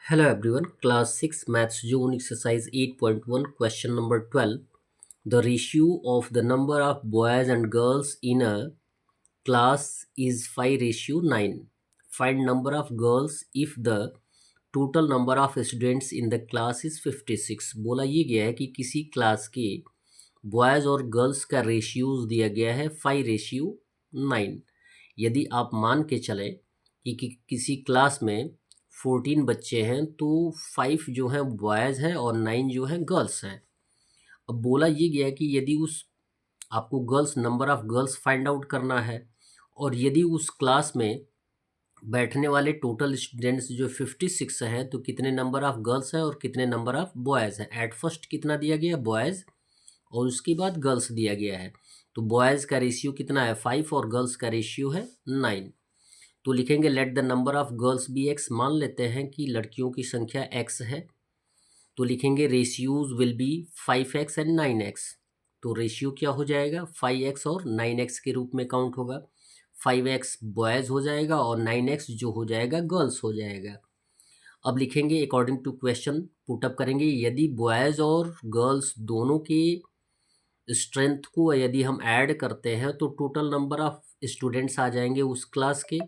Hello everyone, class 6 maths June exercise 8.1 question number 12. The ratio of the number of boys and girls in a class is 5:9. Find number of girls if the total number of students in the class is 56. बोला ये गया है कि किसी class के boys और girls का ratios दिया गया है 5:9। यदि आप मान के चलें कि किसी क्लास में 14 बच्चे हैं तो 5 जो हैं बॉयज़ हैं और 9 जो हैं गर्ल्स हैं। अब बोला ये गया कि यदि उस आपको girls number of girls find out करना है और यदि उस क्लास में बैठने वाले टोटल स्टूडेंट्स जो 56 हैं तो कितने नंबर ऑफ़ गर्ल्स हैं और कितने नंबर ऑफ़ बॉयज़ हैं। एट फर्स्ट कितना दिया गया बॉयज़ और उसके बाद गर्ल्स दिया गया है। तो बॉयज़ का रेशियो कितना है 5 और गर्ल्स का रेशियो है 9। तो लिखेंगे let the number of girls be x. मान लेते हैं कि लड़कियों की संख्या x है तो लिखेंगे ratios will be 5x and 9x। तो रेशियो क्या हो जाएगा 5x और 9x के रूप में काउंट होगा। 5x बॉयज़ हो जाएगा और 9x जो हो जाएगा गर्ल्स हो जाएगा। अब लिखेंगे अकॉर्डिंग टू क्वेश्चन पुटअप करेंगे यदि बॉयज़ और गर्ल्स दोनों के स्ट्रेंथ को यदि हम ऐड करते हैं तो टोटल नंबर ऑफ स्टूडेंट्स आ जाएंगे उस क्लास के।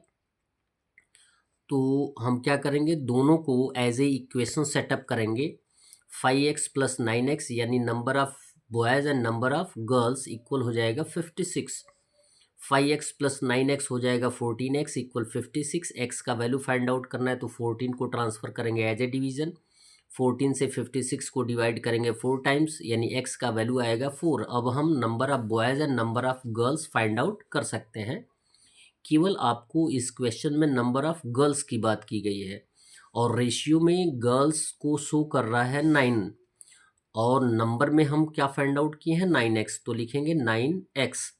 तो हम क्या करेंगे दोनों को एज ए इक्वेशन सेटअप करेंगे 5x प्लस 9x यानी number of boys and number of girls equal हो जाएगा 56। 5x प्लस 9x हो जाएगा 14x इक्वल 56। x का वैल्यू फाइंड आउट करना है तो 14 को ट्रांसफ़र करेंगे एज ए डिवीज़न। 14 से 56 को डिवाइड करेंगे 4 टाइम्स यानी x का वैल्यू आएगा 4। अब हम number of boys and number of girls find out कर सकते हैं। केवल आपको इस क्वेश्चन में नंबर ऑफ़ गर्ल्स की बात की गई है और रेशियो में गर्ल्स को शो कर रहा है 9 और नंबर में हम क्या फाइंड आउट किए हैं 9x। तो लिखेंगे 9x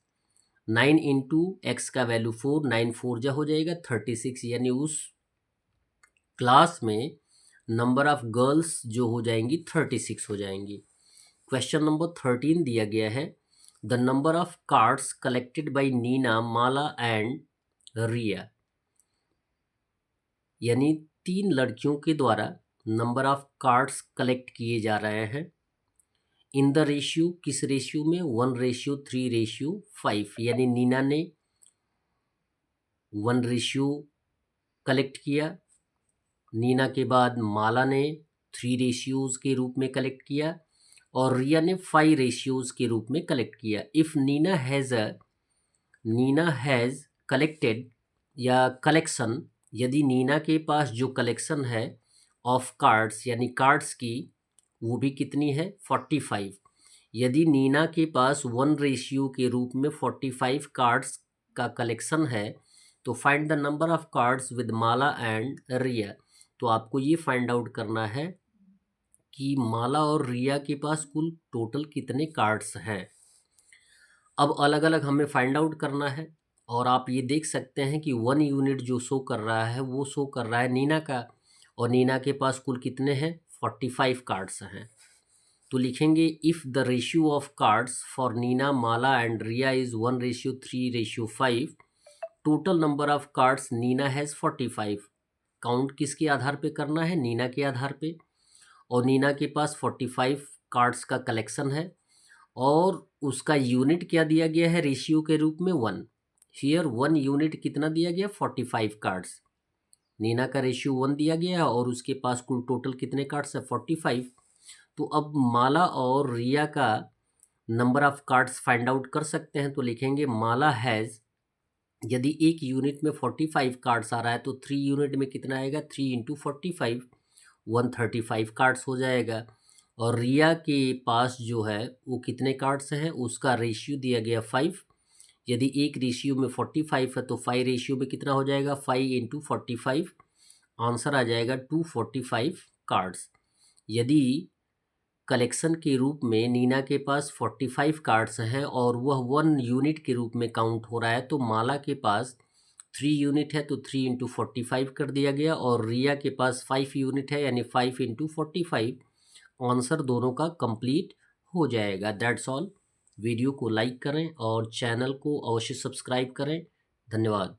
9 इंटू एक्स का वैल्यू 4 9 4 जा हो जाएगा 36 यानी उस क्लास में नंबर ऑफ़ गर्ल्स जो हो जाएंगी 36 हो जाएंगी। क्वेश्चन नंबर 13 दिया गया है the number of cards collected by Neena Mala and Riya. यानी 3 लड़कियों के द्वारा नंबर ऑफ़ कार्ड्स कलेक्ट किए जा रहे हैं इन द रेशियो। किस रेशियो में 1:3:5 यानी नीना ने 1 रेशियो कलेक्ट किया, नीना के बाद माला ने 3 रेशियोज़ के रूप में कलेक्ट किया और रिया ने 5 रेशियोज़ के रूप में कलेक्ट किया। इफ़ नीना हैज़ कलेक्टेड या कलेक्शन, यदि नीना के पास जो कलेक्शन है ऑफ कार्ड्स यानी कार्ड्स की वो भी कितनी है 45। यदि नीना के पास 1 रेशियो के रूप में 45 कार्ड्स का कलेक्शन है तो find the number of cards with Mala and Riya. तो आपको ये फाइंड आउट करना है कि माला और रिया के पास कुल टोटल कितने कार्ड्स हैं। अब अलग अलग हमें फाइंड आउट करना है और आप ये देख सकते हैं कि 1 यूनिट जो शो कर रहा है वो शो कर रहा है नीना का और नीना के पास कुल कितने हैं 45 कार्ड्स हैं। तो लिखेंगे if the ratio of cards for Nina Mala and Riya is 1:3:5 total number of cards Nina has 45। Count किसके आधार पे करना है नीना के आधार पे और नीना के पास 45 कार्ड्स का कलेक्शन है और उसका यूनिट क्या दिया गया है रेशियो के रूप में 1। हियर 1 यूनिट कितना दिया गया 45 कार्ड्स। नीना का रेशियो 1 दिया गया और उसके पास कुल टोटल कितने कार्ड्स है 45। तो अब माला और रिया का number of cards find out कर सकते हैं। तो लिखेंगे माला हैज़, यदि एक यूनिट में 45 कार्ड्स आ रहा है तो 3 यूनिट में कितना आएगा 3 इंटू 45 135 कार्ड्स हो जाएगा। और रिया के पास जो है वो कितने कार्ड्स हैं उसका रेशियो दिया गया 5। यदि एक रेशियो में 45 है तो 5 रेशियो में कितना हो जाएगा 5 इंटू 45 आंसर आ जाएगा 245 कार्ड्स। यदि कलेक्शन के रूप में नीना के पास 45 कार्ड्स हैं और वह 1 यूनिट के रूप में काउंट हो रहा है तो माला के पास 3 यूनिट है तो 3 इंटू 45 कर दिया गया और रिया के पास 5 यूनिट है यानी 5 इंटू 45। आंसर दोनों का कंप्लीट हो जाएगा। That's all. वीडियो को लाइक करें और चैनल को अवश्य सब्सक्राइब करें। धन्यवाद।